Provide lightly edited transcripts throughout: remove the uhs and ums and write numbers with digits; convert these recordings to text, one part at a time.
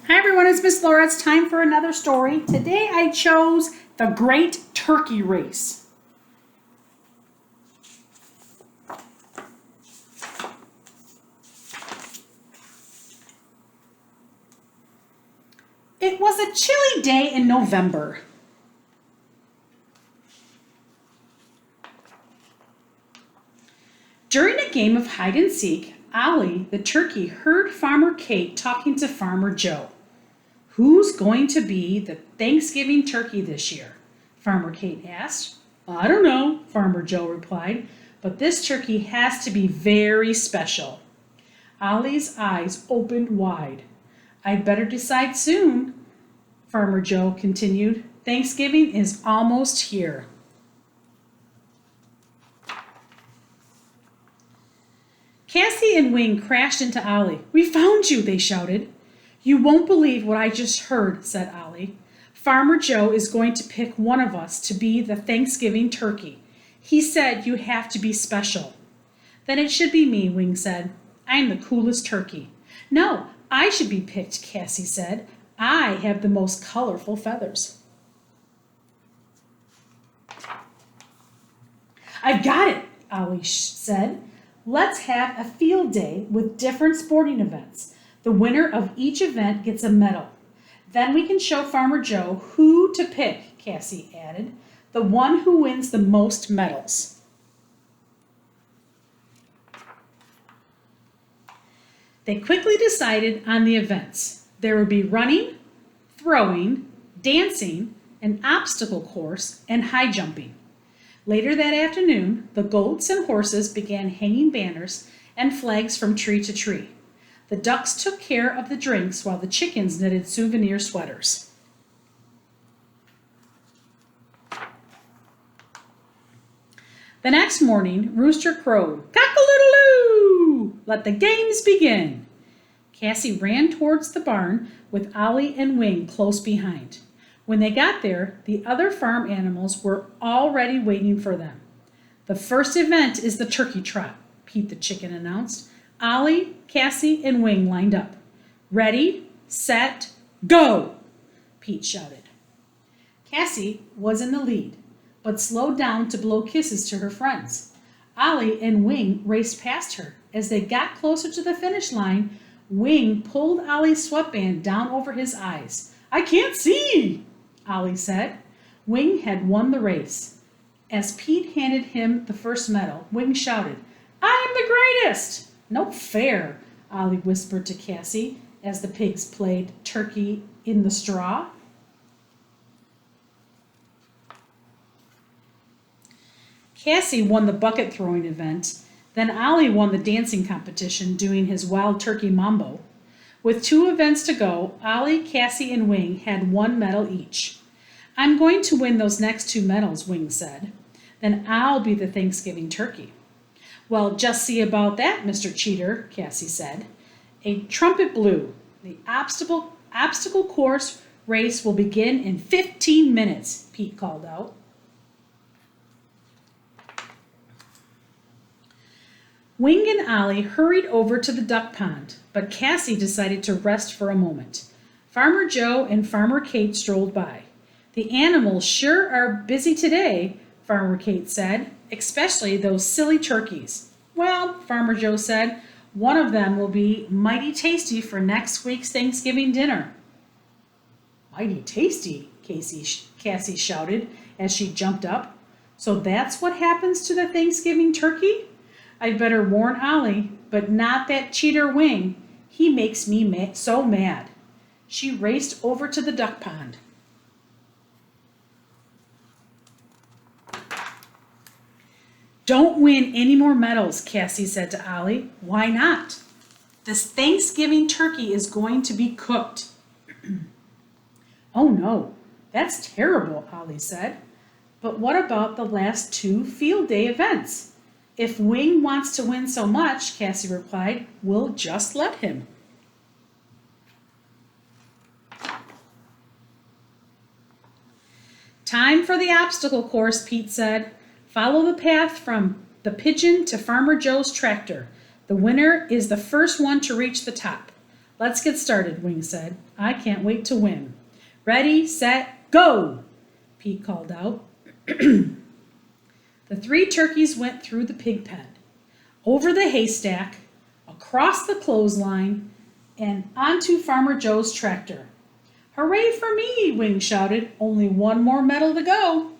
Hi everyone, it's Miss Laura. It's time for another story. Today I chose The Great Turkey Race. It was a chilly day in November. During a game of hide and seek, Ollie the turkey heard Farmer Kate talking to Farmer Joe. "Who's going to be the Thanksgiving turkey this year?" Farmer Kate asked. "I don't know," Farmer Joe replied, "but this turkey has to be very special." Ollie's eyes opened wide. "I'd better decide soon," Farmer Joe continued. "Thanksgiving is almost here." Cassie and Wing crashed into Ollie. "We found you," they shouted. "You won't believe what I just heard," said Ollie. "Farmer Joe is going to pick one of us to be the Thanksgiving turkey. He said you have to be special." "Then it should be me," Wing said. "I'm the coolest turkey." "No, I should be picked," Cassie said. "I have the most colorful feathers." "I've got it," Ollie said. "Let's have a field day with different sporting events. The winner of each event gets a medal. Then we can show Farmer Joe who to pick," Cassie added. "The one who wins the most medals." They quickly decided on the events. There would be running, throwing, dancing, an obstacle course, and high jumping. Later that afternoon, the goats and horses began hanging banners and flags from tree to tree. The ducks took care of the drinks while the chickens knitted souvenir sweaters. The next morning, Rooster crowed, "Cock-a-doodle-doo! Let the games begin." Cassie ran towards the barn with Ollie and Wing close behind. When they got there, the other farm animals were already waiting for them. "The first event is the turkey trot," Pete the chicken announced. Ollie, Cassie, and Wing lined up. "Ready, set, go!" Pete shouted. Cassie was in the lead, but slowed down to blow kisses to her friends. Ollie and Wing raced past her. As they got closer to the finish line, Wing pulled Ollie's sweatband down over his eyes. "I can't see," Ollie said. Wing had won the race. As Pete handed him the first medal, Wing shouted, "I am the greatest!" "No fair," Ollie whispered to Cassie as the pigs played turkey in the straw. Cassie won the bucket throwing event. Then Ollie won the dancing competition doing his wild turkey mambo. With 2 events to go, Ollie, Cassie, and Wing had 1 medal each. "I'm going to win those next 2 medals," Wing said. "Then I'll be the Thanksgiving turkey." "Well, just see about that, Mr. Cheater," Cassie said. A trumpet blew. The obstacle course race will begin in 15 minutes, Pete called out. Wing and Ollie hurried over to the duck pond, but Cassie decided to rest for a moment. Farmer Joe and Farmer Kate strolled by. "The animals sure are busy today," Farmer Kate said, "especially those silly turkeys." "Well," Farmer Joe said, "one of them will be mighty tasty for next week's Thanksgiving dinner." "Mighty tasty," Cassie shouted as she jumped up. "So that's what happens to the Thanksgiving turkey? I'd better warn Ollie, but not that cheater Wing. He makes me so mad." She raced over to the duck pond. "Don't win any more medals," Cassie said to Ollie. "Why not? This Thanksgiving turkey is going to be cooked." "Oh no, that's terrible," Ollie said. "But what about the last 2 field day events?" "If Wing wants to win so much," Cassie replied, "we'll just let him." "Time for the obstacle course," Pete said. "Follow the path from the pigeon to Farmer Joe's tractor. The winner is the first one to reach the top. Let's get started, Wing said. I can't wait to win. Ready, set, go! Pete called out. The three turkeys went through the pig pen, over the haystack, across the clothesline, and onto Farmer Joe's tractor. Hooray for me, Wing shouted. Only one more medal to go.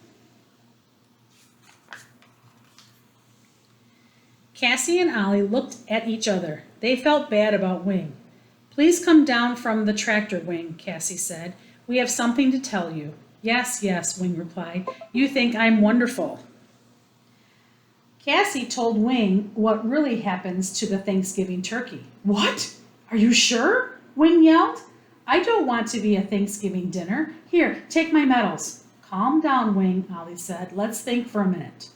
Cassie and Ollie looked at each other. They felt bad about Wing. Please come down from the tractor, Wing, Cassie said. We have something to tell you. Yes, yes, Wing replied. You think I'm wonderful. Cassie told Wing what really happens to the Thanksgiving turkey. What? Are you sure? Wing yelled. I don't want to be a Thanksgiving dinner. Here, take my medals. Calm down, Wing, Ollie said. Let's think for a minute.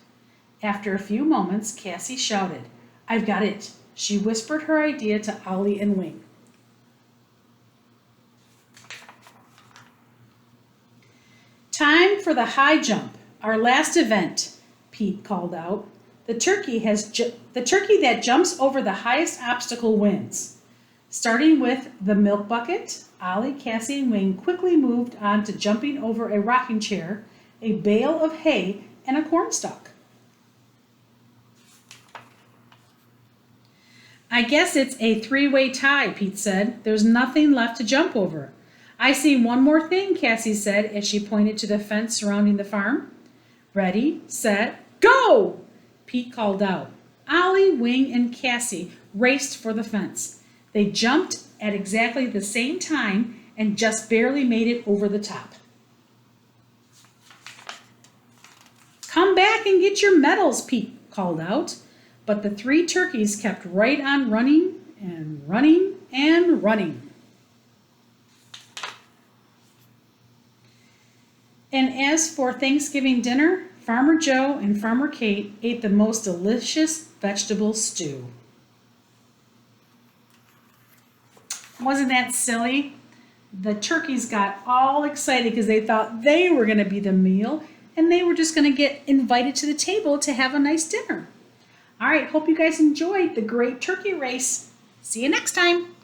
After a few moments, Cassie shouted, I've got it. She whispered her idea to Ollie and Wing. Time for the high jump, our last event, Pete called out. The turkey that jumps over the highest obstacle wins. Starting with the milk bucket, Ollie, Cassie, and Wing quickly moved on to jumping over a rocking chair, a bale of hay, and a cornstalk. I guess it's a three-way tie, Pete said. There's nothing left to jump over. I see one more thing, Cassie said as she pointed to the fence surrounding the farm. Ready, set, go! Pete called out. Ollie, Wing, and Cassie raced for the fence. They jumped at exactly the same time and just barely made it over the top. Come back and get your medals, Pete called out. But the three turkeys kept right on running and running and running. And as for Thanksgiving dinner, Farmer Joe and Farmer Kate ate the most delicious vegetable stew. Wasn't that silly? The turkeys got all excited because they thought they were going to be the meal and they were just going to get invited to the table to have a nice dinner. All right, hope you guys enjoyed the great turkey race. See you next time.